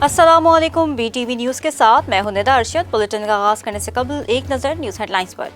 अस्सलामुअलैकुम, BTV news के साथ मैं हूं निदा अरशद। बुलेटिन का आगाज़ करने से कबल एक नज़र न्यूज़ हेडलाइंस पर।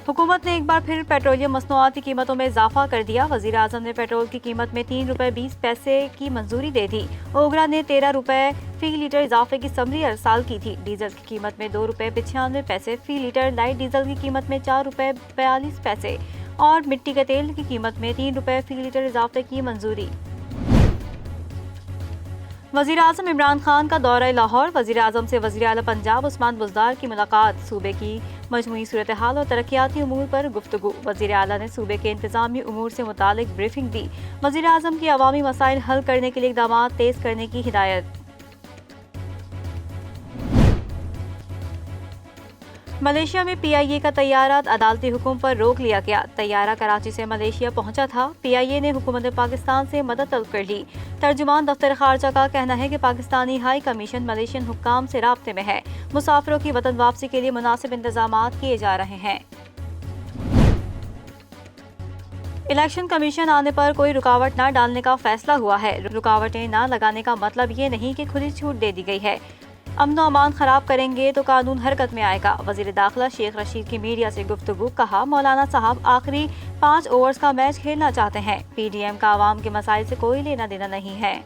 हुकूमत ने एक बार फिर पेट्रोलियम मसनूआत की कीमतों में इजाफा कर दिया। वज़ीर आज़म ने पेट्रोल की कीमत में ₹3.20 की मंजूरी दे दी। ओगरा ने ₹13 फी लीटर इजाफे की समरी अरसाल की थी। डीजल की कीमत में ₹2.95 फी लीटर, लाइट डीजल की कीमत में ₹4.42 और मिट्टी के तेल की कीमत में ₹3 फी लीटर इजाफे की मंजूरी। वज़ीर आज़म इमरान खान का दौरा लाहौर। वज़ीर आज़म से वज़ीर आला पंजाब उस्मान बुज़दार की मुलाकात। सूबे की मजमूई सूरत हाल और तरक्याती उमूर पर गुफ्तगू। वज़ीर आला ने सूबे के इंतज़ामी उमूर से मुतालिक ब्रीफिंग दी। वज़ीर आज़म की अवामी मसाइल हल करने के लिए इक़दाम तेज़ करने की हिदायत। मलेशिया में PIA का तैयारा अदालती हुक्म पर रोक लिया गया। तैयारा कराची से मलेशिया पहुंचा था। PIA ने हुकूमत पाकिस्तान से मदद तलब कर ली। तर्जुमान दफ्तर खारजा का कहना है कि पाकिस्तानी हाई कमीशन मलेशियन हुक्काम से राब्ते में है। मुसाफिरों की वतन वापसी के लिए मुनासिब इंतजाम किए जा रहे हैं। इलेक्शन कमीशन आने पर कोई रुकावट न डालने का फैसला हुआ है। रुकावटें न लगाने का मतलब ये नहीं कि खुली छूट दे दी गई है। अमन व अमान खराब करेंगे तो कानून हरकत में आएगा। वज़ीर दाखिला शेख रशीद की मीडिया से गुफ्तगू। कहा, मौलाना साहब आखिरी 5 ओवर्स का मैच खेलना चाहते हैं। PDM का आवाम के मसाइल से कोई लेना देना नहीं है।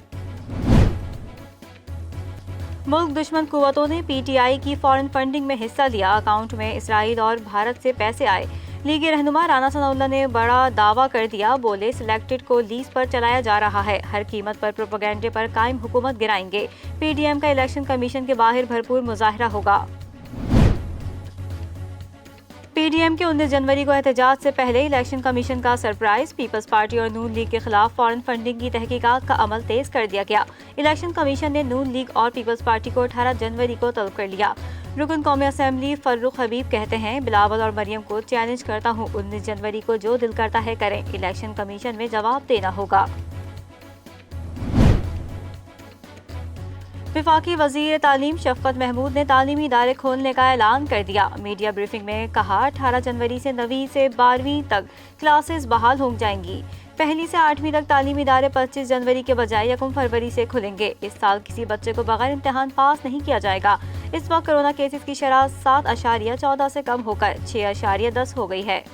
मुल्क दुश्मन कुव्वतों ने PTI की फॉरेन फंडिंग में हिस्सा लिया। अकाउंट में इसराइल और भारत से पैसे आए। लीगी रहनुमा राना सनाउल्लाह ने बड़ा दावा कर दिया। बोले, सिलेक्टेड को लीज पर चलाया जा रहा है। हर कीमत पर प्रोपेगेंडे पर कायम हुकूमत गिराएंगे। PDM का इलेक्शन कमीशन के बाहर भरपूर मुजाहरा होगा। PDM के 19 जनवरी को एहतजाज से पहले इलेक्शन कमीशन का सरप्राइज। पीपल्स पार्टी और नून लीग के खिलाफ फॉरेन फंडिंग की तहकीकात का अमल तेज कर दिया गया। इलेक्शन कमीशन ने नून लीग और पीपल्स पार्टी को 18 जनवरी को तलब कर लिया। रुकन कौमी असम्बली फर्रुख हबीब कहते हैं, बिलावल और मरियम को चैलेंज करता हूँ, 19 जनवरी को जो दिल करता है करें। इलेक्शन कमीशन में जवाब देना होगा। वफाकी वज़ीर तालीम शफकत महमूद ने तालीमी इदारे खोलने का ऐलान कर दिया। मीडिया ब्रीफिंग में कहा, 18 जनवरी से 9वीं से 12वीं तक क्लासेस बहाल हो जाएंगी। पहली से 8वीं तक तालीमी इदारे 25 जनवरी के बजाय 1 फरवरी से खुलेंगे। इस साल किसी बच्चे को बगैर इम्तिहान पास नहीं किया जाएगा। इस वक्त कोरोना केसेस की शरह 7.14 से कम होकर 6.10 हो गई है।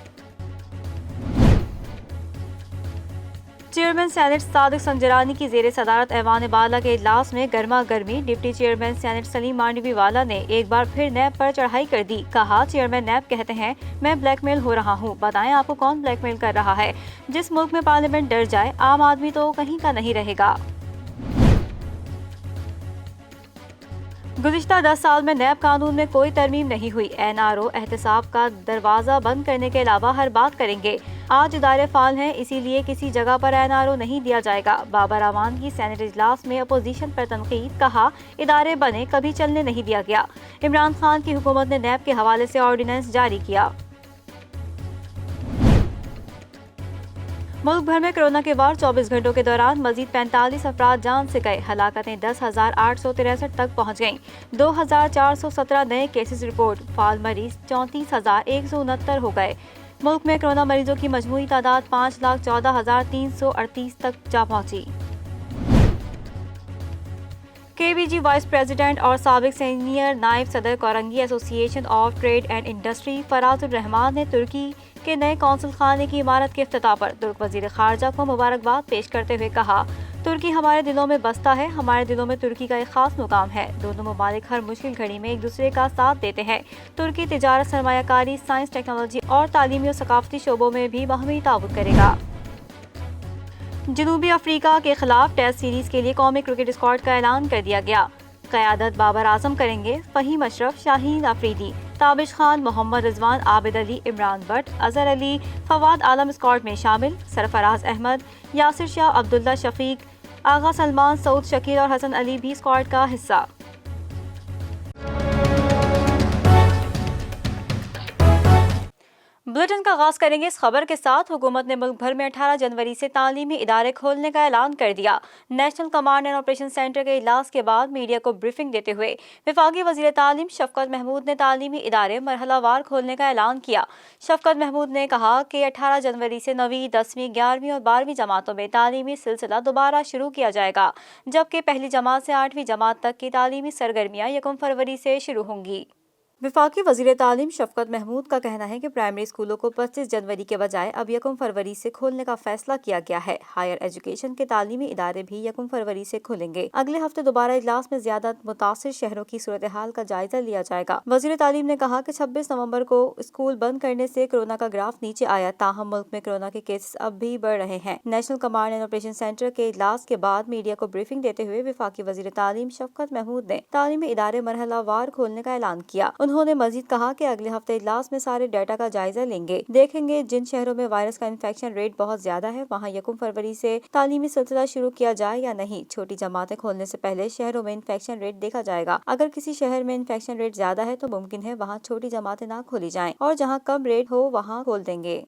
चेयरमैन सेनेट सादिक संजरानी की जेर सदारत ऐवान बाला के इजलास में गर्मा गर्मी। Deputy chairman senate Saleem Mandviwalla ने एक बार फिर नैब पर चढ़ाई कर दी। कहा, चेयरमैन नैब कहते हैं मैं ब्लैकमेल हो रहा हूँ। बताएं आपको कौन ब्लैकमेल कर रहा है। जिस मुल्क में पार्लियामेंट डर जाए, आम आदमी तो कहीं का नहीं रहेगा। गुज़िश्ता 10 साल में नैब कानून में कोई तरमीम नहीं हुई। NRO एहतसाब का दरवाज़ा बंद करने के अलावा हर बात करेंगे। आज इदारे फाल हैं, इसीलिए किसी जगह पर NRO नहीं दिया जाएगा। बाबर अमान की सेनेट इजलास में अपोजिशन पर तनकीद। कहा, इदारे बने, कभी चलने नहीं दिया गया। इमरान खान की हुकूमत ने नैब के हवाले से ऑर्डिनेंस जारी किया। मुल्क भर में कोरोना के वार 24 घंटों के दौरान मजीद 45 अफराद जान से गए। हलाकतें 10,863 तक पहुँच गईं। 2,417 नए केसेस रिपोर्ट। फाल मरीज 34,169 हो गए। मुल्क में कोरोना मरीजों की मजमूई तादाद 5,14,338 तक जा पहुंची। KBG वाइस प्रेसिडेंट और साबिक सीनियर नायब सदर Korangi association of trade and industry Farazur Rahman ने तुर्की के नए कौंसल खाने की इमारत के इफ्तिताह पर तुर्क वजीर खारजा को मुबारकबाद पेश करते हुए कहा, तुर्की हमारे दिलों में बसता है। हमारे दिलों में तुर्की का एक खास मुकाम है। दोनों ममालिक हर मुश्किल घड़ी में एक दूसरे का साथ देते हैं। तुर्की तिजारत, सरमायाकारी, साइंस, टेक्नोलॉजी और तालीमी और सकाफती शोबों में भी बाहमी ताउन करेगा। जनूबी अफ्रीका के खिलाफ टेस्ट सीरीज के लिए कौमी क्रिकेट स्क्वाड का ऐलान कर दिया गया। क़यादत बाबर आजम करेंगे। फ़हीम अशरफ, शाहीन अफरीदी, ताबिश खान, मोहम्मद रिजवान, आबिद अली, इमरान भट्ट, अजहर अली, फवाद आलम स्क्वाड में शामिल। सरफराज अहमद, यासिर शाह, अब्दुल्ला शफीक, आगा सलमान, सऊद शकील और हसन अली भी स्क्वाड का हिस्सा। बुलेटिन का आगाज करेंगे इस खबर के साथ। हुकूमत ने मुल्क भर में 18 जनवरी से तालीमी इदारे खोलने का ऐलान कर दिया। National command and operation centre के इजलास के बाद मीडिया को ब्रीफिंग देते हुए वफाकी वजीर तालीम शफकत महमूद ने तालीमी इदारे मरहलावार खोलने का ऐलान किया। शफकत महमूद ने कहा कि 18 जनवरी से 9वीं, 10वीं, 11वीं और 12वीं जमातों में तालीमी सिलसिला दोबारा शुरू किया जाएगा, जबकि पहली जमात से 8वीं जमात तक की तालीमी सरगर्मियाँ 1 फरवरी से शुरू होंगी। वफाकी वज़ीर तालीम शफकत महमूद का कहना है कि प्राइमरी स्कूलों को 25 जनवरी के बजाय अब 1 फरवरी से खोलने का फैसला किया गया है। हायर एजुकेशन के तालीमी इदारे भी 1 फरवरी से खुलेंगे। अगले हफ्ते दोबारा इजलास में ज्यादा मुतासिर शहरों की सूरत हाल का जायजा लिया जाएगा। वज़ीर तालीम ने कहा कि 26 नवंबर को स्कूल बंद करने से कोरोना का ग्राफ नीचे आया, ताहम मुल्क में कोरोना के केसेस अब भी बढ़ रहे हैं। National command and operation centre के इजलास के बाद मीडिया को ब्रीफिंग देते हुए वफाकी वज़ीर तालीम शफकत महमूद ने तालीमी इदारे मरहलावार खोलने का ऐलान किया। उन्होंने मजीद कहा कि अगले हफ्ते इजलास में सारे डाटा का जायजा लेंगे, देखेंगे जिन शहरों में वायरस का इन्फेक्शन रेट बहुत ज्यादा है वहाँ 1 फरवरी से तालीमी सिलसिला शुरू किया जाए या नहीं। छोटी जमातें खोलने से पहले शहरों में इन्फेक्शन रेट देखा जाएगा। अगर किसी शहर में इन्फेक्शन रेट ज्यादा है तो मुमकिन है वहाँ छोटी जमातें ना खोली जाएं और जहाँ कम रेट हो वहाँ खोल देंगे।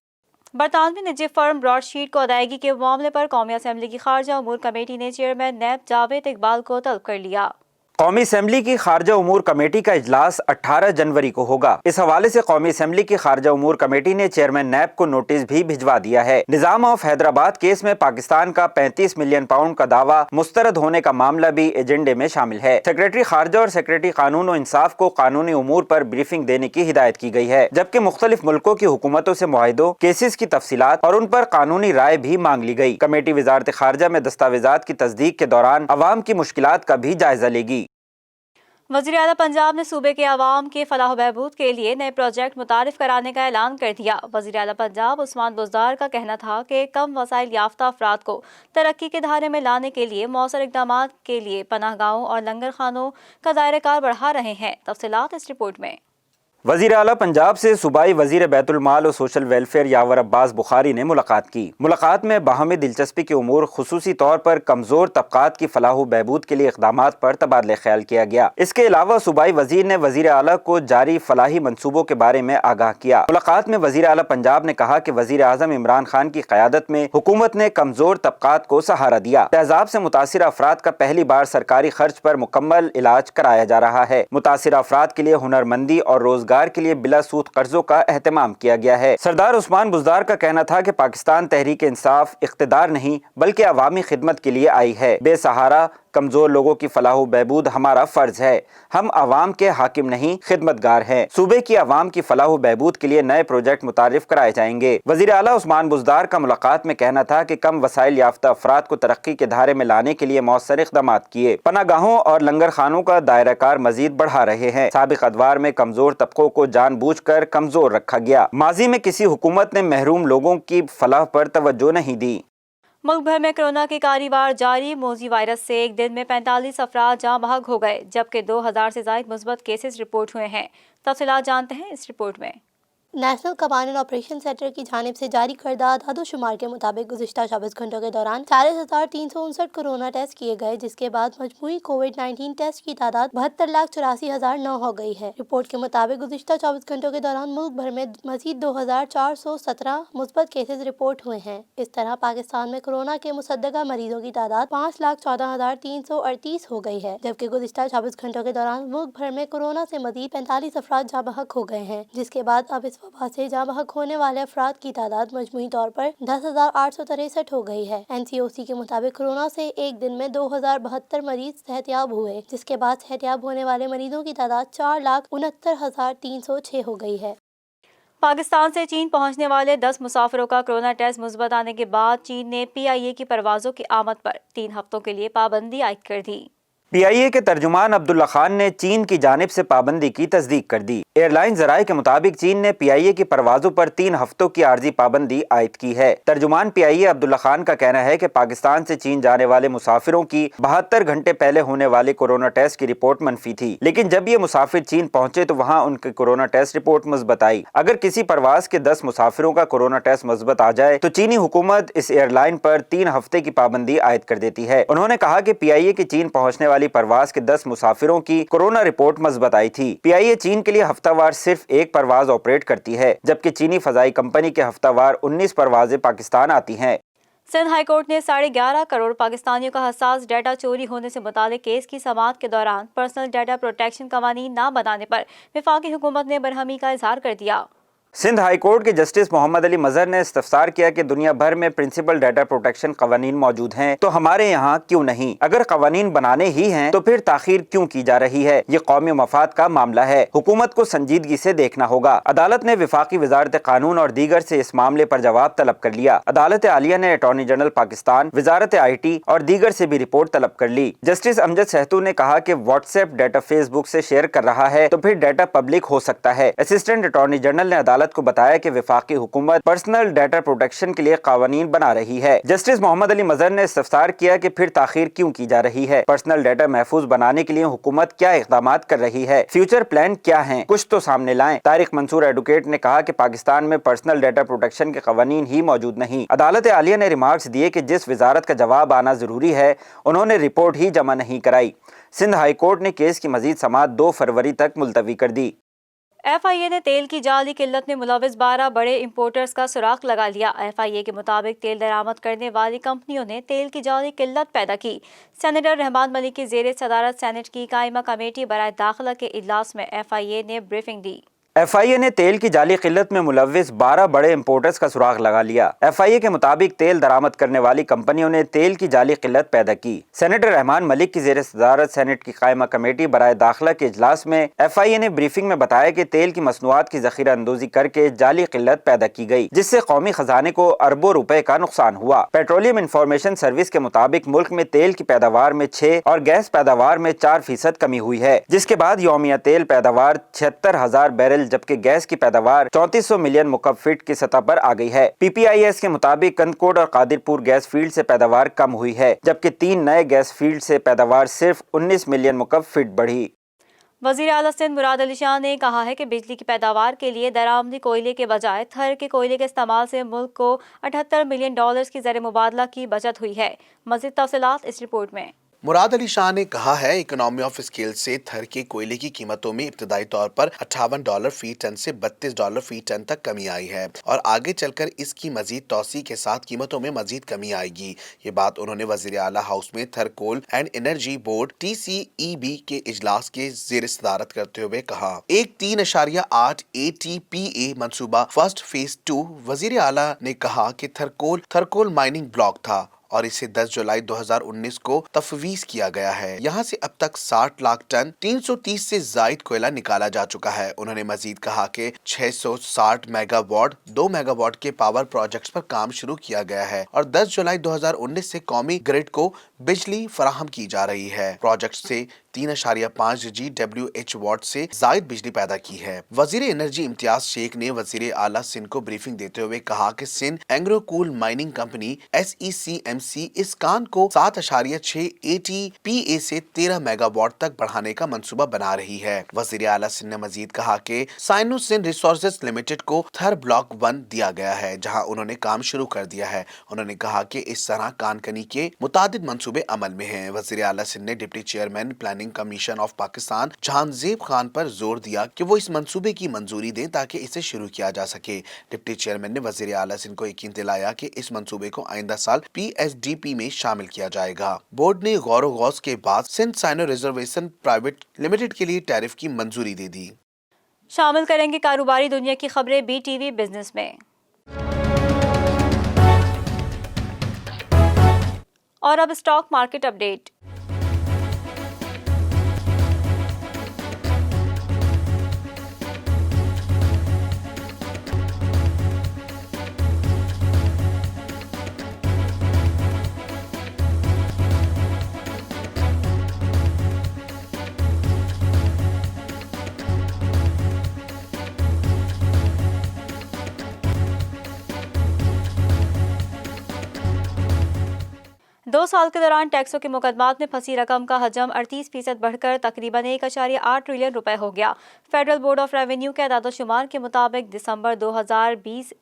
बरतानवी निजी फर्म ब्रॉडशीट को अदायगी के मामले पर कौमी असम्बली की खारजा उमूर कमेटी ने चेयरमैन नैब जावेद इकबाल को तलब कर लिया। कौमी असम्बली की खारजा उमूर कमेटी का इजलास 18 जनवरी को होगा। इस हवाले से कौमी असम्बली की खारजा उमूर कमेटी ने चेयरमैन नैब को नोटिस भी भिजवा दिया है। निजाम ऑफ हैदराबाद केस में पाकिस्तान का 35 मिलियन पाउंड का दावा मुस्तरद होने का मामला भी एजेंडे में शामिल है। सेक्रेटरी खारजा और सेक्रेटरी कानून और इंसाफ को कानूनी उमूर पर ब्रीफिंग देने की हिदायत की गई है, जबकि मुख्तलिफ मुल्कों की हुकूमतों से मुआहिदों, केसेस की तफसीलात और उन पर कानूनी राय भी मांग ली गई। कमेटी वजारत खारजा में दस्तावेजात की तस्दीक के दौरान अवाम की मुश्किलात का भी जायजा लेगी। वज़ीर आला पंजाब ने सूबे के अवाम के फलाह बहबूद के लिए नए प्रोजेक्ट मुतारिफ कराने का ऐलान कर दिया। वज़ीर आला पंजाब उस्मान बुज़दार का कहना था कि कम वसाइल याफ्ता अफराद को तरक्की के धारे में लाने के लिए मौसर इक़दामात के लिए पनाहगाहों और लंगर खानों का दायरा कार बढ़ा रहे हैं। तफसीलात इस रिपोर्ट में। वज़ीर आला पंजाब से सूबाई वज़ीर बैतुल माल और सोशल वेलफेयर यावर अब्बास बुखारी ने मुलाकात की। मुलाकात में बाहमी दिलचस्पी के उमूर, खुसूसी तौर पर कमज़ोर तबकात की फलाह बहबूद के लिए इक़दामात पर तबादला ख्याल किया गया। इसके अलावा सूबाई वज़ीर ने वज़ीर आला को जारी फलाही मनसूबों के बारे में आगाह किया। मुलाकात में वज़ीर आला पंजाब ने कहा कि वज़ीर आज़म इमरान खान की क़यादत में हुकूमत ने कमज़ोर तबकात को सहारा दिया। तेज़ाब से मुतासिर अफराद का पहली बार सरकारी खर्च पर मुकम्मल इलाज कराया जा रहा है। मुतासिर अफराद के लिए हुनरमंदी और रोजगार के लिए बिला सूद कर्जों का एहतमाम किया गया है। सरदार उस्मान बुज़दार का कहना था कि पाकिस्तान तहरीक इंसाफ इख्तिदार नहीं बल्कि अवामी खिदमत के लिए आई है। बेसहारा कमजोर लोगों की फलाह बहबूद हमारा फर्ज है। हम अवाम के हाकिम नहीं खिदमतगार हैं। सूबे की अवाम की फलाह बहबूद के लिए नए प्रोजेक्ट मुतारिफ कराए जाएंगे। वज़ीर आला उस्मान बुज़दार का मुलाकात में कहना था कि कम वसाइल याफ्ता अफराद को तरक्की के धारे में लाने के लिए मौसर इक़दामात किए। पनागाहों और लंगर खानों का दायरा कार मजीद बढ़ा रहे हैं। साबिक़ अदवार में कमजोर तबकों को जानबूझकर कमजोर रखा गया। माजी में किसी हुकूमत ने महरूम लोगों की फलाह पर तवज्जो नहीं दी। मुल्क भर में कोरोना की कारीवार जारी। मोजी वायरस से एक दिन में 45 अफराद जाँ बहक हो गए, जबकि 2000 से ज़ायद मुस्बत केसेस रिपोर्ट हुए हैं। तफसीलात जानते हैं इस रिपोर्ट में। National command and operation centre की जानिब से जारी करदा आदादोशुमार के मुताबिक गुज़िश्ता 24 घंटों के दौरान 40,359 कोरोना टेस्ट किए गए, जिसके बाद मजमूई कोविड-19 टेस्ट की तादाद 72,84,009 हो गई है। रिपोर्ट के मुताबिक गुज़िश्ता 24 घंटों के दौरान मुल्क भर में मजीद 2,417 मुस्बत केसेज रिपोर्ट हुए हैं। इस तरह पाकिस्तान में कोरोना के मुसद्दका मरीजों की तादाद 5,14,338 हो गई है, जबकि गुज़िश्ता 24 घंटों के दौरान मुल्क भर में कोरोना से मजीद 45 अफराद जाँ बहक हो गए हैं, जिसके बाद अब इस वबा से जाँ बहक होने वाले अफराद की तादाद मजमूई तौर पर 10,863 हो गई है। NCOC के मुताबिक कोरोना से एक दिन में 2,072 मरीज सेहतयाब हुए, जिसके बाद सेहतयाब होने वाले मरीजों की तादाद 4,69,306 हो गई है। पाकिस्तान से चीन पहुंचने वाले 10 मुसाफिरों का कोरोना टेस्ट मुस्बत आने के बाद चीन ने PIA की परवाज़ों की आमद पर 3 हफ्तों के लिए पाबंदी आयद कर दी। PIA के तर्जुमान अब्दुल्ला खान ने चीन की जानिब से पाबंदी की तस्दीक कर दी। एयरलाइन ज़राए के मुताबिक चीन ने PIA की परवाज़ों पर 3 हफ्तों की आर्जी पाबंदी आयद की है। तर्जुमान PIA अब्दुल्ला खान का कहना है कि पाकिस्तान से चीन जाने वाले मुसाफिरों की 72 घंटे पहले होने वाले कोरोना टेस्ट की रिपोर्ट मनफी थी, लेकिन जब ये मुसाफिर चीन पहुंचे तो वहाँ उनकी कोरोना टेस्ट रिपोर्ट मुस्बत आई। अगर किसी परवाज के 10 मुसाफिरों का कोरोना टेस्ट मुस्बत आ जाए तो चीनी हुकूमत इस एयरलाइन पर 3 हफ्ते की पाबंदी आयद कर देती है। उन्होंने कहा कि PIA की चीन पहुँचने वाली والی پرواز کے 10 مسافروں کی کورونا رپورٹ مثبت آئی تھی۔ PIA چین کے لیے ہفتہ وار صرف ایک پرواز آپریٹ کرتی ہے، جبکہ چینی فضائی کمپنی کے ہفتہ وار 19 پروازیں پاکستان آتی ہیں۔ سندھ ہائی کورٹ نے 11.5 کروڑ پاکستانیوں کا حساس ڈیٹا چوری ہونے سے متعلق کیس کی سماعت کے دوران پرسنل ڈیٹا پروٹیکشن قوانین نہ بنانے پر وفاقی حکومت نے برہمی کا اظہار کر دیا۔ سندھ ہائی کورٹ کے جسٹس محمد علی مظہر نے استفسار کیا کہ دنیا بھر میں پرنسپل ڈیٹا پروٹیکشن قوانین موجود ہیں تو ہمارے یہاں کیوں نہیں؟ اگر قوانین بنانے ہی ہیں تو پھر تاخیر کیوں کی جا رہی ہے؟ یہ قومی مفاد کا معاملہ ہے، حکومت کو سنجیدگی سے دیکھنا ہوگا۔ عدالت نے وفاقی وزارت قانون اور دیگر سے اس معاملے پر جواب طلب کر لیا۔ عدالت عالیہ نے اٹارنی جنرل پاکستان، وزارت IT اور دیگر سے بھی رپورٹ طلب کر لی۔ جسٹس امجد سہتو نے کہا کہ واٹس ایپ ڈیٹا فیس بک سے شیئر کر رہا ہے تو پھر ڈیٹا پبلک ہو سکتا ہے۔ اسسٹنٹ اٹارنی جنرل نے عدالت کو بتایا کہ وفاقی حکومت پرسنل ڈیٹا پروٹیکشن کے لیے قوانین بنا رہی ہے۔ جسٹس محمد علی مظہر نے استفسار کیا کہ پھر تاخیر کیوں کی جا رہی ہے؟ پرسنل ڈیٹا محفوظ بنانے کے لیے حکومت کیا اقدامات کر رہی ہے؟ فیوچر پلان کیا ہیں؟ کچھ تو سامنے لائیں۔ طارق منصور ایڈوکیٹ نے کہا کہ پاکستان میں پرسنل ڈیٹا پروٹیکشن کے قوانین ہی موجود نہیں۔ عدالت عالیہ نے ریمارکس دیے کہ جس وزارت کا جواب آنا ضروری ہے انہوں نے رپورٹ ہی جمع نہیں کرائی۔ سندھ ہائی کورٹ نے کیس کی مزید سماعت 2 فروری تک ملتوی کر دی۔ FIA نے تیل کی جعلی قلت میں ملوث 12 بڑے امپورٹرز کا سراغ لگا لیا۔ FIA کے مطابق تیل درآمد کرنے والی کمپنیوں نے تیل کی جعلی قلت پیدا کی۔ سینیٹر رحمان ملک کی زیر صدارت سینیٹ کی قائمہ کمیٹی برائے داخلہ کے اجلاس میں FIA نے بریفنگ دی۔ FIA نے تیل کی جعلی قلت میں ملوث 12 بڑے امپورٹرز کا سراغ لگا لیا۔ FIA کے مطابق تیل درآمد کرنے والی کمپنیوں نے تیل کی جعلی قلت پیدا کی۔ سینیٹر رحمان ملک کی زیر صدارت سینیٹ کی قائمہ کمیٹی برائے داخلہ کے اجلاس میں FIA نے بریفنگ میں بتایا کہ تیل کی مصنوعات کی ذخیرہ اندوزی کر کے جعلی قلت پیدا کی گئی، جس سے قومی خزانے کو اربوں روپے کا نقصان ہوا۔ پیٹرولیم انفارمیشن سروس کے مطابق ملک میں تیل کی پیداوار میں 6 اور گیس پیداوار میں 4% کمی ہوئی ہے، جس کے بعد یومیہ تیل پیداوار 76,000 بیرل جبکہ گیس کی پیداوار 3400 ملین مکعب فٹ کی سطح پر آ گئی ہے۔ PPIS کے مطابق کندکوٹ اور قادر پور گیس فیلڈ سے پیداوار کم ہوئی ہے، جبکہ 3 نئے گیس فیلڈ سے پیداوار صرف 19 ملین مکعب فٹ بڑھی۔ وزیر اعلیٰ سندھ مراد علی شاہ نے کہا ہے کہ بجلی کی پیداوار کے لیے درآمدی کوئلے کے بجائے تھر کے کوئلے کے استعمال سے ملک کو $78 ملین کی زر مبادلہ کی بچت ہوئی ہے۔ مزید تفصیلات اس رپورٹ میں۔ مراد علی شاہ نے کہا ہے اکنامی آف اسکیل سے تھر کے کوئلے کی قیمتوں میں ابتدائی طور پر $58 فی ٹن سے $32 فی ٹن تک کمی آئی ہے اور آگے چل کر اس کی مزید توسیع کے ساتھ قیمتوں میں مزید کمی آئے گی۔ یہ بات انہوں نے وزیر اعلیٰ ہاؤس میں تھر کول اینڈ انرجی بورڈ TCEB کے اجلاس کے زیر صدارت کرتے ہوئے کہا۔ ایک 3.8 ATPA منصوبہ فرسٹ فیز 2 وزیر اعلیٰ نے کہا کہ تھر کول مائننگ بلاک تھا اور اسے 10 جولائی 2019 کو تفویض کیا گیا ہے۔ یہاں سے اب تک 60 لاکھ ٹن 330 سے زائد کوئلہ نکالا جا چکا ہے۔ انہوں نے مزید کہا کہ 660 میگا واٹ 2 میگا واٹ کے پاور پروجیکٹس پر کام شروع کیا گیا ہے اور 10 جولائی 2019 سے قومی گرڈ کو بجلی فراہم کی جا رہی ہے۔ پروجیکٹ سے 3.5 GWH واٹ سے زائد بجلی پیدا کی ہے۔ وزیر انرجی امتیاز شیخ نے وزیر اعلیٰ سندھ کو بریفنگ دیتے ہوئے کہا کہ سندھ اینگرو کول مائننگ کمپنی SECMC اس کان کو 7.6 ATPA سے 13 میگا واٹ تک بڑھانے کا منصوبہ بنا رہی ہے۔ وزیر اعلیٰ سندھ نے مزید کہا کہ سائنو سندھ ریسورسز لمیٹڈ کو تھر بلاک 1 دیا گیا ہے جہاں انہوں نے کام شروع کر دیا ہے۔ انہوں نے کہا کہ اس طرح کان کنی کے متعدد منصوبے عمل میں ہیں۔ وزیر اعلیٰ سندھ نے deputy chairman planning commission of Pakistan Jahanzeb Khan پر زور دیا کہ وہ اس منصوبے کی منظوری دیں تاکہ اسے شروع کیا جا سکے۔ ڈپٹی چیئرمین نے وزیر اعلیٰ سندھ کو یقین دلایا کہ اس منصوبے کو آئندہ سال PSDP میں شامل کیا جائے گا۔ بورڈ نے غور و غوص کے بعد Sindh Sino reservation private limited کے لیے ٹیرف کی منظوری دے دی۔ شامل کریں گے کاروباری دنیا کی خبریں BTV بزنس میں۔ اور اب اسٹاک مارکیٹ اپڈیٹ۔ دو سال کے دوران ٹیکسوں کے مقدمات میں پھنسی رقم کا حجم 38% بڑھ کر تقریباً 1.8 ٹریلین روپے ہو گیا۔ فیڈرل بورڈ آف ریونیو کے اعداد و شمار کے مطابق دسمبر 2020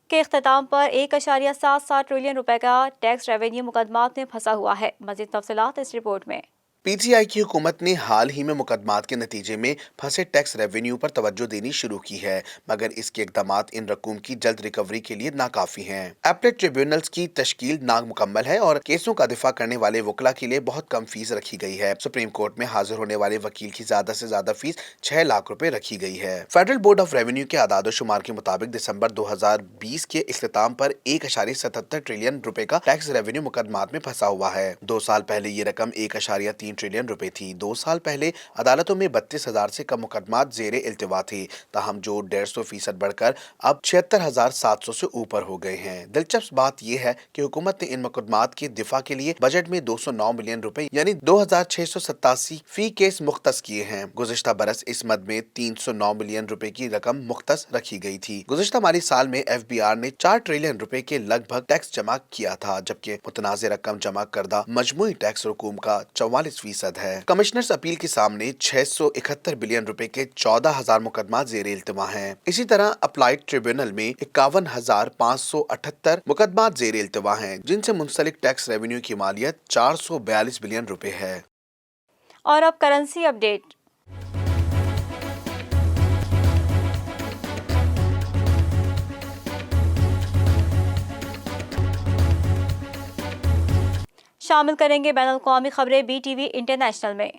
کے اختتام پر 1.77 ٹریلین روپے کا ٹیکس ریونیو مقدمات میں پھنسا ہوا ہے۔ مزید تفصیلات اس رپورٹ میں۔ पीटीआई की हुकूमत ने हाल ही में मुकदमात के नतीजे में फंसे टैक्स रेवेन्यू पर तवज्जो देनी शुरू की है, मगर इसके इकदामात इन रकूम की जल्द रिकवरी के लिए नाकाफी हैं। एपलेट ट्रिब्यूनल्स की तश्कील नामुकम्मल है और केसों का दिफा करने वाले वकला के लिए बहुत कम फीस रखी गई है। सुप्रीम कोर्ट में हाजिर होने वाले वकील की ज्यादा से ज्यादा फीस 6 लाख रुपए रखी गई है। फेडरल बोर्ड ऑफ रेवेन्यू के आदाद-ओ-शुमार के मुताबिक दिसंबर 2020 के इख्तिताम पर 1.77 ट्रिलियन रुपए का टैक्स रेवेन्यू मुकदमात में फंसा हुआ है। 2 साल पहले ये रकम 1.3 ट्रिलियन रुपए थी। 2 साल पहले अदालतों में 32,000 से कम मुकदमात जेरे इल्तिवा थे, ताहम जो 150% बढ़कर अब 76,700 से ऊपर हो गए हैं। दिलचस्प बात यह है कि हुकूमत ने इन मुकदमात के दिफा के लिए बजट में 209 मिलियन रुपए यानी 2,687 फी केस मुख्तस किए हैं। गुज़िश्ता बरस इस मद में 309 मिलियन रुपए की रकम मुख्तस रखी गई थी। गुज़िश्ता माली साल में FBR ने 4 ट्रिलियन रुपए के लगभग टैक्स जमा किया था, जबकि मुतनाज़ रकम जमा करदा मजमूई टैक्स रकूम का 44% है। कमिश्नर्स अपील के सामने 671 बिलियन रुपए के 14,000 मुकदमात जेरे इल्तिमा हैं। इसी तरह अप्लाइड ट्रिब्यूनल में 51,578 मुकदमात जेरे इल्तिमा हैं, जिनसे मुंसलिक टैक्स रेवेन्यू की मालियत 442 बिलियन रुपए है। और अब करेंसी अपडेट। शामिल करेंगे बैनुल-अक़वामी खबरें BTV इंटरनेशनल में।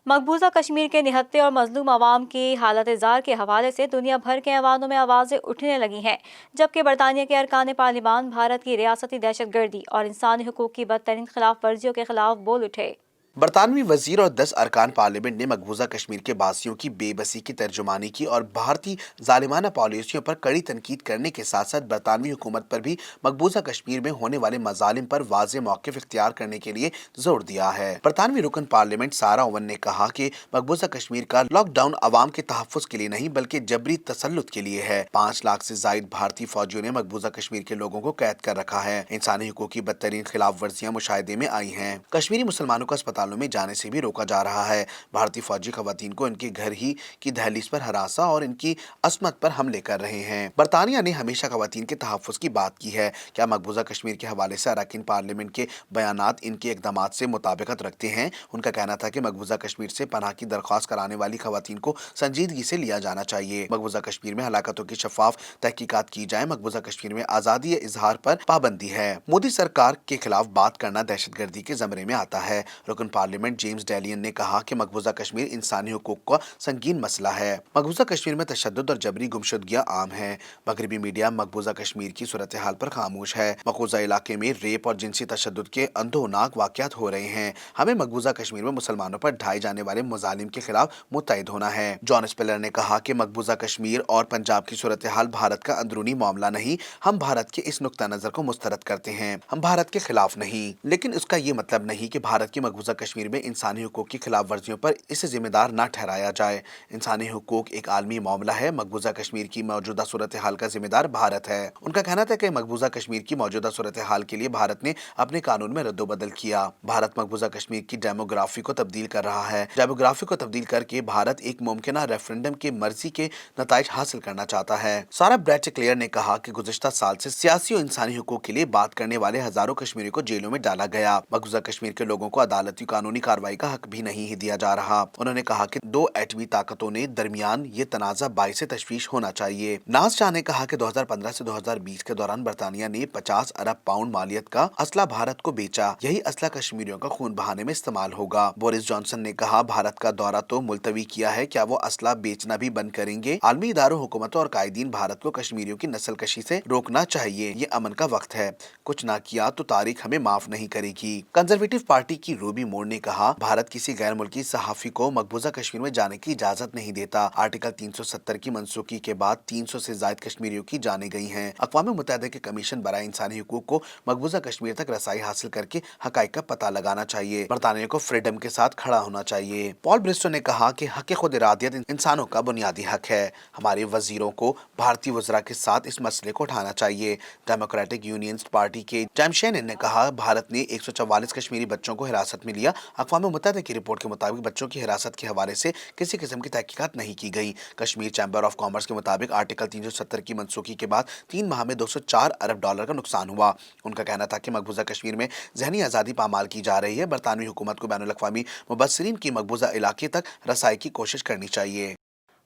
मकबूजा कश्मीर के निहत्ते और मजलूम अवाम की हालत ज़ार के हवाले से दुनिया भर के ऐवानों में आवाज़ें उठने लगी हैं, जबकि बरतानिया के अरकान पार्लिमान भारत की रियासती दहशतगर्दी और इंसानी हुकूक की बदतरीन खिलाफ वर्जियों के खिलाफ बोल उठे। बरतानवी वजीर और 10 अरकान पार्लियामेंट ने मकबूजा कश्मीर के बासियों की बेबसी की तर्जुमानी की और भारतीय जालिमाना पॉलिसियों पर कड़ी तनकीद करने के साथ साथ बरतानवी हुकूमत पर भी मकबूजा कश्मीर में होने वाले मजालिम पर वाज़े मौक़िफ़ इख्तियार करने के लिए जोर दिया है। बरतानवी रुकन पार्लियामेंट सारा ओवन ने कहा कि मकबूजा कश्मीर का लॉकडाउन अवाम के तहफ़्फ़ुज़ के लिए नहीं बल्कि जबरी तसल्लुत के लिए है। 5 लाख से जायद भारतीय फौजियों ने मकबूजा कश्मीर के लोगों को कैद कर रखा है। इंसानी हुकूक की बदतरीन खिलाफ वर्जियाँ मुशाहिदे में आई हैं। कश्मीरी मुसलमानों को अस्पतालों में जाने से भी रोका जा रहा है। भारतीय फौजी खवातीन को इनके घर ही की दहलीज पर हरासा और इनकी असमत पर हमले कर रहे हैं। बरतानिया ने हमेशा खवातीन के तहफ़्फ़ुज़ की बात की है। क्या मकबूजा कश्मीर के हवाले से अरकान पार्लियामेंट के बयानात इनके इक़दामात से मुताबिकत रखते हैं? उनका कहना था कि मकबूजा कश्मीर से पनाह की दरख्वास्त कराने वाली खवातीन को संजीदगी से लिया जाना चाहिए। मकबूजा कश्मीर में हलाकतों की शफाफ तहकीकात की जाए। मकबूजा कश्मीर में आज़ादी इजहार पर पाबंदी है। मोदी सरकार के खिलाफ बात करना दहशतगर्दी के ज़मरे में आता है। रुकन पार्लियामेंट जेम्स डेलियन ने कहा कि मकबूजा कश्मीर इंसानी हुकूक का संगीन मसला है। मकबूजा कश्मीर में तशद्दुद और जबरी गुमशुदगियां आम हैं। मगरबी मीडिया मकबूजा कश्मीर की सूरत हाल पर खामोश है। मकबूजा इलाके में रेप और जिनसी तशद्दुद के अंधोनाक वाक़यात हो रहे हैं। हमें मकबूजा कश्मीर में मुसलमानों पर ढाए जाने वाले मुजालिम के खिलाफ मुत्तहिद होना है। जॉन स्पेलर ने कहा कि मकबूजा कश्मीर और पंजाब की सूरत हाल भारत का अंदरूनी मामला नहीं, हम भारत के इस नुक्ता नज़र को मुस्तरद करते हैं। हम भारत के खिलाफ नहीं, लेकिन उसका ये मतलब नहीं कि भारत की मकबूजा कश्मीर में इंसानी हुकूक की खिलाफ वर्जियों पर इसे जिम्मेदार न ठहराया जाए। इंसानी हुकूक एक आलमी मामला है। मकबूजा कश्मीर की मौजूदा सूरत हाल का जिम्मेदार भारत है। उनका कहना था कि मकबूजा कश्मीर की मौजूदा सूरत हाल के लिए भारत ने अपने कानून में रद्दोबदल किया। भारत मकबूजा कश्मीर की डेमोग्राफी को तब्दील कर रहा है। डेमोग्राफी को तब्दील करके भारत एक मुमकिना रेफरेंडम के मर्जी के नताइज हासिल करना चाहता है। सारा ब्रैटक्लेयर ने कहा कि गुज़िश्ता साल से सियासी और इंसानी हुकूक के लिए बात करने वाले हजारों कश्मीरियों को जेलों में डाला गया। मकबूजा कश्मीर के लोगों को अदालती कानूनी कार्रवाई का हक भी नहीं दिया जा रहा। उन्होंने कहा कि 2 एटमी ताकतों ने दरमियान ये तनाज़ा बाइसे तशवीश होना चाहिए। नाज शाह ने कहा कि 2015 से 2020 के दौरान बरतानिया ने 50 अरब पाउंड मालियत का असला भारत को बेचा। यही असला कश्मीरियों का खून बहाने में इस्तेमाल होगा। बोरिस जॉनसन ने कहा भारत का दौरा तो मुलतवी किया है, क्या वो असला बेचना भी बंद करेंगे? आलमी इदारों, हुकूमतों और कायदीन भारत को कश्मीरियों की नस्ल कशी से रोकना चाहिए। ये अमन का वक्त है। कुछ ना किया तो तारीख हमें माफ नहीं करेगी। कंजर्वेटिव पार्टी की रूबी मोर ने कहा भारत किसी गैर मुल्की सहाफी को मकबूजा कश्मीर में जाने की इजाजत नहीं देता। आर्टिकल 370 की मनसूखी के बाद 300 से ज्यादा कश्मीरियों की जानें गई हैं। अक़वाम मुत्तहिदा के कमीशन बराए इंसानी हुकूक को मकबूजा कश्मीर तक रसाई हासिल करके हकाइक का पता लगाना चाहिए। बरतानिया को फ्रीडम के साथ खड़ा होना चाहिए। पॉल ब्रिस्टो ने कहा कि हक खुद इरादियत इंसानों का बुनियादी हक है। हमारे वजीरों को भारतीय वज़रा के साथ इस मसले को उठाना चाहिए। डेमोक्रेटिक यूनियनिस्ट पार्टी के जैम शेन ने कहा भारत ने 144 कश्मीरी बच्चों को हिरासत में लिया دیا۔ اقوام متحدہ کی رپورٹ کے مطابق بچوں کی حراست کے حوالے سے کسی قسم کی تحقیقات نہیں کی گئی۔ کشمیر چیمبر آف کامرس کے مطابق آرٹیکل 370 کی منسوخی کے بعد 3 ماہ میں $204 ارب کا نقصان ہوا۔ ان کا کہنا تھا کہ مقبوضہ کشمیر میں ذہنی آزادی پامال کی جا رہی ہے۔ برطانوی حکومت کو بین الاقوامی مبصرین کی مقبوضہ علاقے تک رسائی کی کوشش کرنی چاہیے۔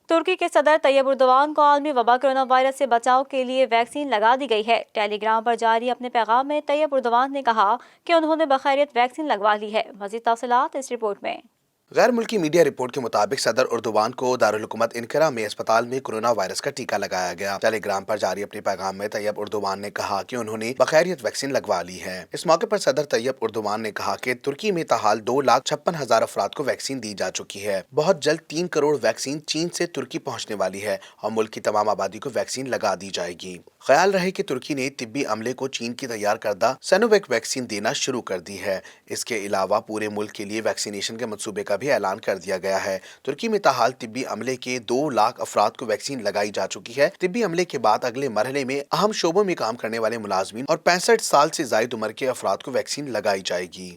ترکی کے صدر طیب اردوان کو عالمی وبا کرونا وائرس سے بچاؤ کے لیے ویکسین لگا دی گئی ہے۔ ٹیلی گرام پر جاری اپنے پیغام میں طیب اردوان نے کہا کہ انہوں نے بخیریت ویکسین لگوا لی ہے۔ مزید تفصیلات اس رپورٹ میں۔ غیر ملکی میڈیا رپورٹ کے مطابق صدر اردوان کو دارالحکومت انقرہ میں اسپتال میں کورونا وائرس کا ٹیکہ لگایا گیا۔ ٹیلی گرام پر جاری اپنے پیغام میں طیب اردوان نے کہا کہ انہوں نے بخیریت ویکسین لگوا لی ہے۔ اس موقع پر صدر طیب اردوان نے کہا کہ ترکی میں تاحال 2,56,000 افراد کو ویکسین دی جا چکی ہے۔ بہت جلد 3 کروڑ ویکسین چین سے ترکی پہنچنے والی ہے اور ملک کی تمام آبادی کو ویکسین لگا دی جائے گی۔ خیال رہے کہ ترکی نے طبی عملے کو چین کی تیار کردہ سینوویک ویکسین دینا شروع کر دی ہے۔ اس کے علاوہ پورے ملک کے لیے ویکسینیشن کے منصوبے کا بھی اعلان کر دیا گیا ہے۔ ترکی میں تاحال طبی عملے کے 2 لاکھ افراد کو ویکسین لگائی جا چکی ہے۔ طبی عملے کے بعد اگلے مرحلے میں اہم شعبوں میں کام کرنے والے ملازمین اور 65 سال سے زائد عمر کے افراد کو ویکسین لگائی جائے گی۔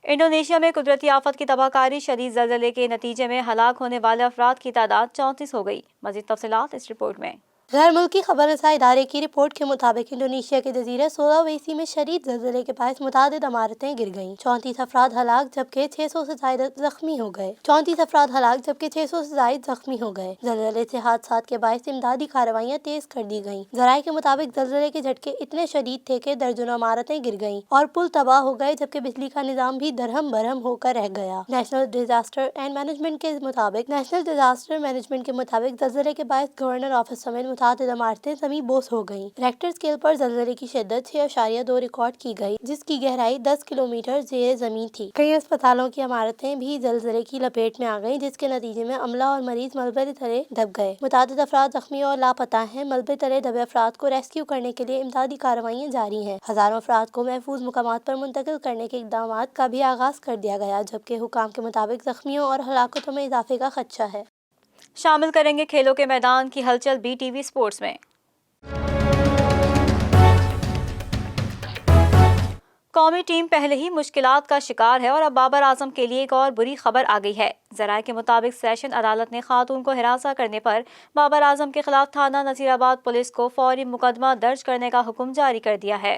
انڈونیشیا میں قدرتی آفت کی تباہ کاری شدید زلزلے کے نتیجے میں ہلاک ہونے والے افراد کی تعداد 34 ہو گئی۔ مزید تفصیلات اس رپورٹ میں۔ غیر ملکی خبر رساں ادارے کی رپورٹ کے مطابق انڈونیشیا کے جزیرہ سولاویسی میں شدید زلزلے کے باعث متعدد عمارتیں گر گئیں۔ 34 افراد ہلاک جبکہ 600 سے زائد زخمی ہو گئے۔ زلزلے سے حادثات کے باعث امدادی کارروائیاں تیز کر دی گئیں۔ ذرائع کے مطابق زلزلے کے جھٹکے اتنے شدید تھے کہ درجنوں عمارتیں گر گئیں اور پل تباہ ہو گئے، جبکہ بجلی کا نظام بھی درہم برہم ہو کر رہ گیا۔ نیشنل ڈیزاسٹر مینجمنٹ کے مطابق زلزلے کے باعث گورنر آفس سمیت متعدد عمارتیں زمین بوس ہو گئیں۔ ریکٹر اسکیل پر زلزلے کی شدت 6.2 ریکارڈ کی گئی، جس کی گہرائی 10 کلومیٹر زیر زمین تھی۔ کئی اسپتالوں کی عمارتیں بھی زلزلے کی لپیٹ میں آ گئیں، جس کے نتیجے میں عملہ اور مریض ملبے تلے دب گئے۔ متعدد افراد زخمی اور لاپتہ ہیں۔ ملبے تلے دبے افراد کو ریسکیو کرنے کے لیے امدادی کارروائیاں جاری ہیں۔ ہزاروں افراد کو محفوظ مقامات پر منتقل کرنے کے اقدامات کا بھی آغاز کر دیا گیا، جبکہ حکام کے مطابق زخمیوں اور ہلاکتوں میں اضافے کا خدشہ ہے۔ شامل کریں گے کھیلوں کے میدان کی ہلچل بی ٹی وی اسپورٹس میں۔ قومی ٹیم پہلے ہی مشکلات کا شکار ہے اور اب بابر اعظم کے لیے ایک اور بری خبر آ گئی ہے۔ ذرائع کے مطابق سیشن عدالت نے خاتون کو ہراساں کرنے پر بابر اعظم کے خلاف تھانہ نصیر آباد پولیس کو فوری مقدمہ درج کرنے کا حکم جاری کر دیا ہے۔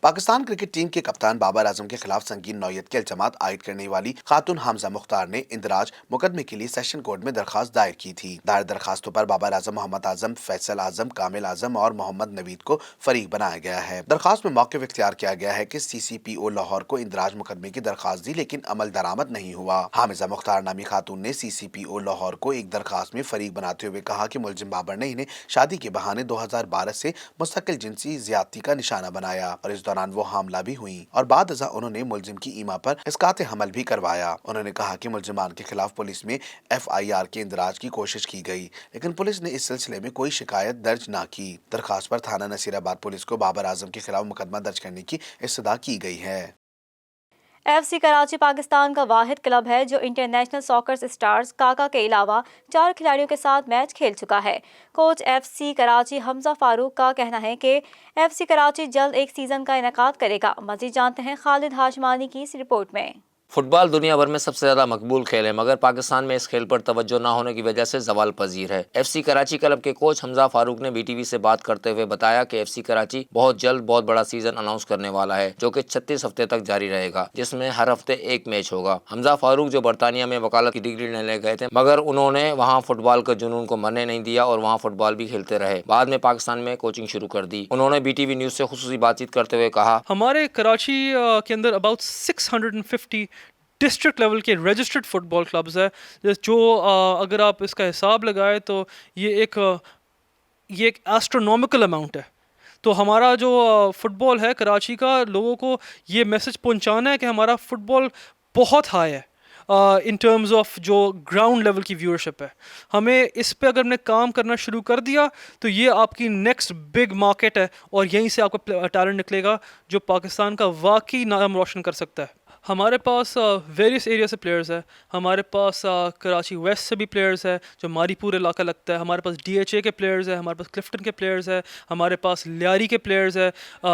پاکستان کرکٹ ٹیم کے کپتان بابر اعظم کے خلاف سنگین نوعیت کے الزامات عائد کرنے والی خاتون حمزہ مختار نے اندراج مقدمے کے لیے سیشن کورٹ میں درخواست دائر کی تھی۔ دائر درخواستوں پر بابر اعظم، محمد اعظم، فیصل اعظم، کامل اعظم اور محمد نوید کو فریق بنایا گیا ہے۔ درخواست میں موقف اختیار کیا گیا ہے کہ CCPO لاہور کو اندراج مقدمے کی درخواست دی، لیکن عمل درآمد نہیں ہوا۔ حامزہ مختار نامی خاتون نے CCPO لاہور کو ایک درخواست میں فریق بناتے ہوئے کہا کہ ملزم بابر نے انہیں شادی کے بہانے 2012 سے مستقل جنسی زیادتی کا نشانہ بنایا اور اس دوران وہ حاملہ بھی ہوئیں اور بعد ازاں انہوں نے ملزم کی ایما پر اسقاط حمل بھی کروایا۔ انہوں نے کہا کہ ملزمان کے خلاف پولیس میں FIR کے اندراج کی کوشش کی گئی، لیکن پولیس نے اس سلسلے میں کوئی شکایت درج نہ کی۔ درخواست پر تھانہ نصیر آباد پولیس کو بابر اعظم کے خلاف مقدمہ درج کرنے کی استدعا کی گئی ہے۔ FC کراچی پاکستان کا واحد کلب ہے جو انٹرنیشنل ساکر اسٹارز کاکا کے علاوہ 4 کھلاڑیوں کے ساتھ میچ کھیل چکا ہے۔ کوچ FC کراچی حمزہ فاروق کا کہنا ہے کہ FC کراچی جلد ایک سیزن کا انعقاد کرے گا۔ مزید جانتے ہیں خالد ہاشمانی کی اس رپورٹ میں۔ فٹ بال دنیا بھر میں سب سے زیادہ مقبول کھیل ہے، مگر پاکستان میں اس کھیل پر توجہ نہ ہونے کی وجہ سے زوال پذیر ہے۔ FC کراچی کلب کے کوچ حمزہ فاروق نے BTV سے بات کرتے ہوئے بتایا کہ FC کراچی بہت جلد بہت بڑا سیزن اناؤنس کرنے والا ہے، جو کہ 36 ہفتے تک جاری رہے گا، جس میں ہر ہفتے ایک میچ ہوگا۔ حمزہ فاروق جو برطانیہ میں وکالت کی ڈگری لینے گئے تھے، مگر انہوں نے وہاں فٹ بال کے جنون کو مرنے نہیں دیا اور وہاں فٹ بال بھی کھیلتے رہے۔ بعد میں پاکستان میں کوچنگ شروع کر دی۔ انہوں نے BTV نیوز سے خصوصی بات چیت کرتے ہوئے کہا، ہمارے کراچی کے اندر اباؤٹ 650 ڈسٹرکٹ لیول کے رجسٹرڈ فٹ بال کلبز ہے، جو اگر آپ اس کا حساب لگائے تو یہ ایک ایسٹرونومیکل اماؤنٹ ہے۔ تو ہمارا جو فٹ بال ہے کراچی کا، لوگوں کو یہ میسج پہنچانا ہے کہ ہمارا فٹ بال بہت ہائی ہے ان ٹرمز آف جو گراؤنڈ لیول کی ویورشپ ہے۔ ہمیں اس پہ اگر ہم نے کام کرنا شروع کر دیا تو یہ آپ کی نیکسٹ بگ مارکیٹ ہے اور یہیں سے آپ کا ٹیلنٹ نکلے گا جو پاکستان کا واقعی نام روشن کر سکتا ہے۔ ہمارے پاس ویریس ایریا سے پلیئرز ہے. ہمارے پاس کراچی ویسٹ سے بھی پلیئرز ہے جو ماری پور علاقہ لگتا ہے. ہمارے پاس DHA کے پلیئرز ہے, ہمارے پاس کلفٹن کے پلیئرز ہے, ہمارے پاس لیاری کے پلیئرز ہے.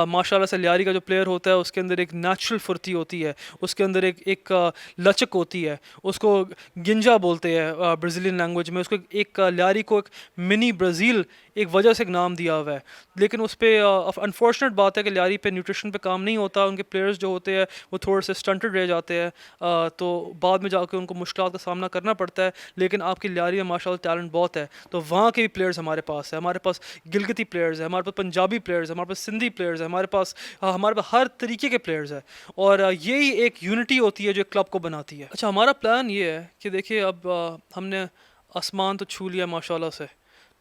ماشاء اللہ سے لیاری کا جو پلیئر ہوتا ہے اس کے اندر ایک نیچرل پھرتی ہوتی ہے, اس کے اندر ایک لچک ہوتی ہے, اس کو گنجا بولتے ہیں برازیلین لینگویج میں. اس کو ایک لیاری کو ایک منی برازیل ایک وجہ سے ایک نام دیا ہوا ہے. لیکن اس پہ انفارچونیٹ بات ہے کہ لیاری پہ نیوٹریشن پہ کام نہیں ہوتا. ان کے پلیئرز جو ہوتے ہیں وہ تھوڑے سے اسٹنٹڈ رہ جاتے ہیں, تو بعد میں جا کے ان کو مشکلات کا سامنا کرنا پڑتا ہے. لیکن آپ کی لیاری میں ماشاء اللہ ٹیلنٹ بہت ہے, تو وہاں کے بھی پلیئرز ہمارے پاس ہے. ہمارے پاس گلگتی پلیئرز ہیں, ہمارے پاس پنجابی پلیئرز ہیں, ہمارے پاس سندھی پلیئرز ہیں, ہمارے پاس ہر طریقے کے پلیئرز ہیں. اور یہی ایک یونٹی ہوتی ہے جو کلب کو بناتی ہے. اچھا, ہمارا پلان یہ ہے کہ دیکھیے اب ہم نے آسمان تو چھو لیا ماشاء اللہ سے,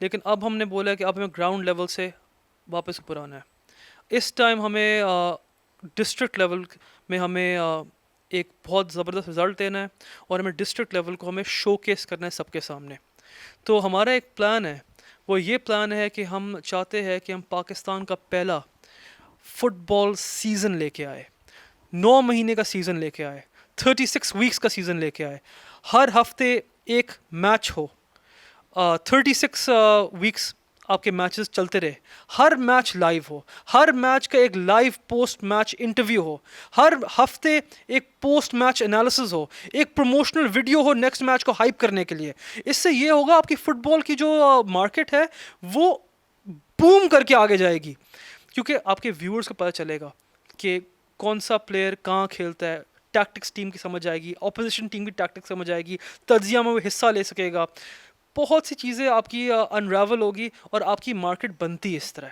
لیکن اب ہم نے بولا کہ اب ہمیں گراؤنڈ لیول سے واپس اوپر آنا ہے. اس ٹائم ہمیں ڈسٹرکٹ لیول میں ہمیں ایک بہت زبردست رزلٹ دینا ہے, اور ہمیں ڈسٹرکٹ لیول کو ہمیں شو کیس کرنا ہے سب کے سامنے. تو ہمارا ایک پلان ہے, وہ یہ پلان ہے کہ ہم چاہتے ہیں کہ ہم پاکستان کا پہلا فٹ بال سیزن لے کے آئے, 9 مہینے کا سیزن لے کے آئے, 36 ویکس کا سیزن لے کے آئے. ہر ہفتے ایک میچ ہو, 36 ویکس آپ کے میچز چلتے رہے, ہر میچ لائیو ہو, ہر میچ کا ایک لائیو پوسٹ میچ انٹرویو ہو, ہر ہفتے ایک پوسٹ میچ انالیسز ہو, ایک پروموشنل ویڈیو ہو نیکسٹ میچ کو ہائپ کرنے کے لیے. اس سے یہ ہوگا آپ کی فٹ بال کی جو مارکیٹ ہے وہ بوم کر کے آگے جائے گی, کیونکہ آپ کے ویورز کو پتہ چلے گا کہ کون سا پلیئر کہاں کھیلتا ہے, ٹیکٹکس ٹیم کی سمجھ آئے گی, اپوزیشن ٹیم کی ٹیکٹکس سمجھ آئے گی, تجزیہ میں وہ حصہ لے سکے گا. بہت سی چیزیں آپ کی انراول ہوگی اور آپ کی مارکیٹ بنتی ہے اس طرح.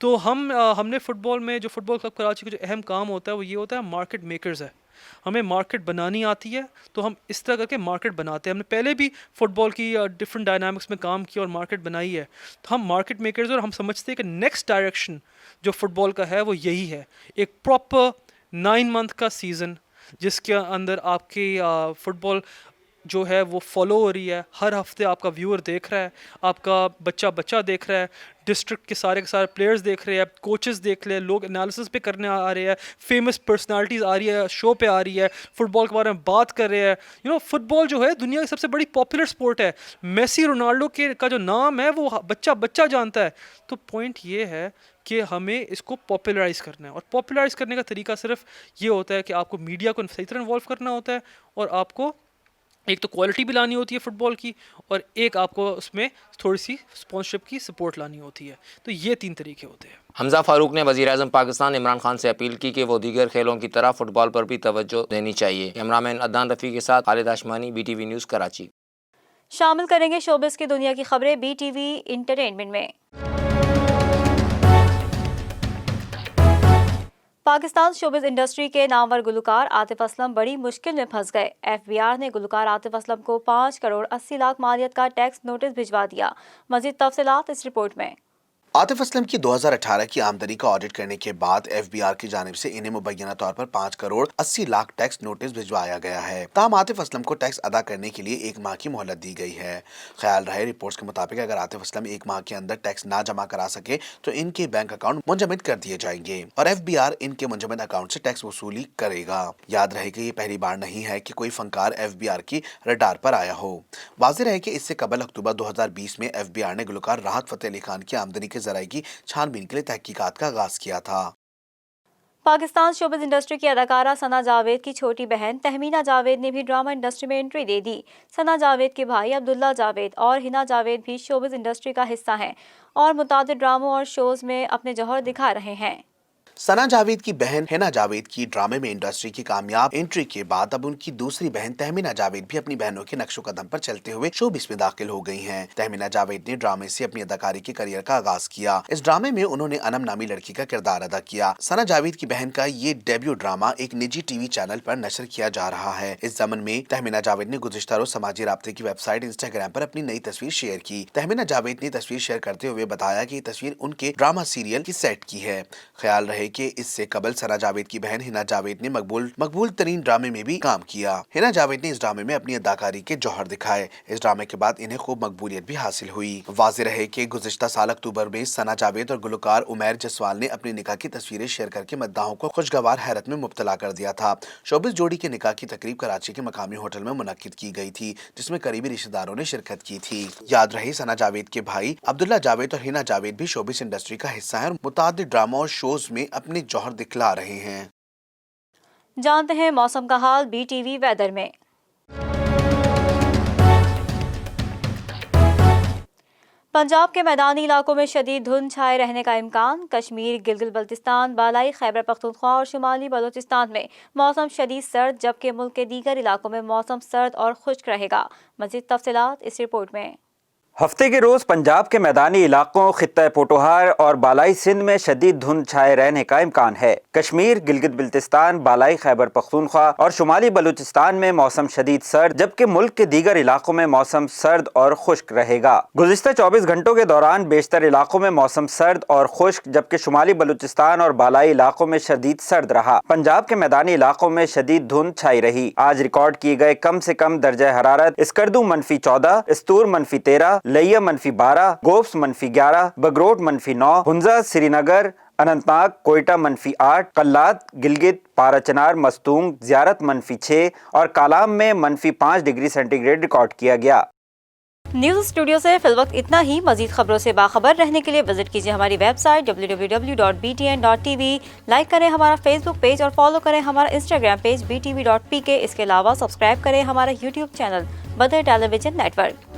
تو ہم نے فٹ بال میں جو فٹ بال کلب کراچی کا جو اہم کام ہوتا ہے وہ یہ ہوتا ہے مارکیٹ میکرز ہے. ہمیں مارکیٹ بنانی آتی ہے, تو ہم اس طرح کر کے مارکیٹ بناتے ہیں. ہم نے پہلے بھی فٹ بال کی ڈفرینٹ ڈائنامکس میں کام کیا اور مارکیٹ بنائی ہے. تو ہم مارکیٹ میکرز, اور ہم سمجھتے ہیں کہ نیکسٹ ڈائریکشن جو فٹ بال کا ہے وہ یہی ہے, ایک پراپر 9 منتھ کا سیزن جس کے اندر آپ کی فٹ بال جو ہے وہ فالو ہو رہی ہے. ہر ہفتے آپ کا ویور دیکھ رہا ہے, آپ کا بچہ دیکھ رہا ہے, ڈسٹرکٹ کے سارے پلیئرز دیکھ رہے ہیں, کوچز دیکھ رہے ہیں, لوگ انالیسس پہ کرنے آ رہے ہیں, فیمس پرسنالٹیز آ رہی ہے, شو پہ آ رہی ہے, فٹ بال کے بارے میں بات کر رہے ہیں. فٹ بال جو ہے دنیا کی سب سے بڑی پاپولر سپورٹ ہے. میسی رونالڈو کا جو نام ہے وہ بچہ جانتا ہے. تو پوائنٹ یہ ہے کہ ہمیں اس کو پاپولرائز کرنا ہے, اور پاپولرائز کرنے کا طریقہ صرف یہ ہوتا ہے کہ آپ کو میڈیا کو صحیح طرح انوالو کرنا ہوتا ہے, اور آپ کو ایک تو کوالٹی بھی لانی ہوتی ہے فٹ بال کی, اور ایک آپ کو اس میں تھوڑی سی اسپانسرشپ کی سپورٹ لانی ہوتی ہے. تو یہ 3 طریقے ہوتے ہیں. حمزہ فاروق نے وزیر اعظم پاکستان عمران خان سے اپیل کی کہ وہ دیگر کھیلوں کی طرح فٹ بال پر بھی توجہ دینی چاہیے. کیمرامین عدنان رفیع کے ساتھ خالد ہاشمانی, BTV نیوز کراچی. شامل کریں گے شوبز کی دنیا کی خبریں BTV انٹرٹینمنٹ میں. پاکستان شوبز انڈسٹری کے نامور گلوکار عاطف اسلم بڑی مشکل میں پھنس گئے. FBR نے گلوکار عاطف اسلم کو 5 کروڑ 80 لاکھ مالیت کا ٹیکس نوٹس بھجوا دیا. مزید تفصیلات اس رپورٹ میں. عاطف اسلم کی 2018 کی آمدنی کا آڈٹ کرنے کے بعد FBR کی جانب سے انہیں مبینہ طور پر 5 کروڑ 80 لاکھ ٹیکس نوٹس بھجوایا گیا ہے. تاہم عاطف اسلم کو ٹیکس ادا کرنے کے لیے 1 ماہ کی مہلت دی گئی ہے. خیال رہے رپورٹس کے مطابق اگر عاطف اسلم 1 ماہ کے اندر ٹیکس نہ جمع کرا سکے تو ان کے بینک اکاؤنٹ منجمد کر دیے جائیں گے, اور FBR ان کے منجمد اکاؤنٹ سے ٹیکس وصولی کرے گا. یاد رہے کہ یہ پہلی بار نہیں ہے کہ کوئی فنکار FBR کی رڈار پر آیا ہو. واضح رہے کہ اس سے قبل اکتوبر 2020 میں FBR نے گلوکار راحت فتح علی خان کی آمدنی کے ذرائع کی چھانبین کے لیے تحقیقات کا آغاز کیا تھا. پاکستان شوبز انڈسٹری کی اداکارہ ثنا جاوید کی چھوٹی بہن تہمینہ جاوید نے بھی ڈرامہ انڈسٹری میں انٹری دے دی. ثنا جاوید کے بھائی عبداللہ جاوید اور ہنا جاوید بھی شوبز انڈسٹری کا حصہ ہیں اور متعدد ڈراموں اور شوز میں اپنے جوہر دکھا رہے ہیں. ثنا جاوید کی بہن ہنا جاوید کی ڈرامے میں انڈسٹری کی کامیاب انٹری کے بعد اب ان کی دوسری بہن تہمینہ جاوید بھی اپنی بہنوں کے نقش و قدم پر چلتے ہوئے شوبز میں داخل ہو گئی ہیں. تہمینہ جاوید نے ڈرامے سے اپنی اداکاری کے کریئر کا آغاز کیا. اس ڈرامے میں انہوں نے انم نامی لڑکی کا کردار ادا کیا. ثنا جاوید کی بہن کا یہ ڈیبیو ڈرامہ ایک نجی TV چینل پر نشر کیا جا رہا ہے. اس ضمن میں تہمینہ جاوید نے گزشتہ روز سماجی رابطے کی ویب سائٹ انسٹاگرام پر اپنی نئی تصویر شیئر کی. تہمینہ جاوید نے تصویر شیئر کرتے ہوئے بتایا کہ یہ تصویر ان کے ڈرامہ سیریل کی سیٹ کی ہے. خیال رہے रहे कि इससे कबल सना जावेद की बहन हिना जावेद ने मकबूल तरीन ड्रामे में भी काम किया। हिना जावेद ने इस ड्रामे में अपनी अदाकारी के जौहर दिखाए। इस ड्रामे के बाद इन्हें खूब मकबूलियत भी हासिल हुई। वाज़ेह रहे कि गुज़िश्ता साल अक्टूबर में सना जावेद और गुलकार उमैर जसवाल ने अपनी निकाह की तस्वीरें शेयर करके मद्दाहों को खुशगवार हैरत में मुब्तला कर दिया था। शोबिस जोड़ी के निकाह की तकरीब कराची के मकामी होटल में मुनक्किद की गई थी, जिसमें करीबी रिश्तेदारों ने शिरकत की थी। याद रहे सना जावेद के भाई अब्दुल्ला जावेद और हिना जावेद भी शोबिस इंडस्ट्री का हिस्सा है और मुतादिद ड्रामा और शोज में अपने जौहर दिखला रहे हैं। जानते हैं मौसम का हाल BTV वेदर में। पंजाब के मैदानी इलाकों में शदीद धुंध छाए रहने का इम्कान। कश्मीर, गिलगित बल्तिस्तान, बालाई खैबर पख्तूनख्वा और शुमाली बलूचिस्तान में मौसम शदीद सर्द, जबकि मुल्क के दीगर इलाकों में मौसम सर्द और खुश्क रहेगा। मज़ीद तफसीलात इस रिपोर्ट में। हफ्ते के रोज पंजाब के मैदानी इलाकों, खित्ता पोटोहार और बालाई सिंध में शदीद धुंध छाए रहने का इम्कान है। कश्मीर, गिलगित बिल्तिस्तान, बालाई खैबर पख्तूनख्वा और शुमाली बलूचिस्तान में मौसम शदीद सर्द, जबकि मुल्क के दीगर इलाकों में मौसम सर्द और खुश्क रहेगा। गुज़िश्ता 24 घंटों के दौरान बेशतर इलाकों में मौसम सर्द और खुश्क, जबकि शुमाली बलूचिस्तान और बालाई इलाकों में शदीद सर्द रहा। पंजाब के मैदानी इलाकों में शदीद धुंध छाई रही। आज रिकॉर्ड किए गए कम से कम दर्जा हरारत: स्कर्दू -14, इस्तूर -13, लिया -12, गोफ्स -11, बगरोट -9, हुंजा श्रीनगर, अनंतनाग कोयटा -8, कल्लात गिलगित पाराचनार मस्तूंग ज़ियारत -6 और कालाम में -5 डिग्री सेंटीग्रेड रिकॉर्ड किया गया। न्यूज़ स्टूडियो से फिलवक्त इतना ही। मजीद खबरों से बाखबर रहने के लिए विजिट कीजिए हमारी वेबसाइट www.btn.tv। लाइक करें हमारा फेसबुक पेज और फॉलो करें हमारा इंस्टाग्राम पेज btv.pk। इसके अलावा सब्सक्राइब करें हमारा यूट्यूब चैनल बदर टेलीविजन नेटवर्क।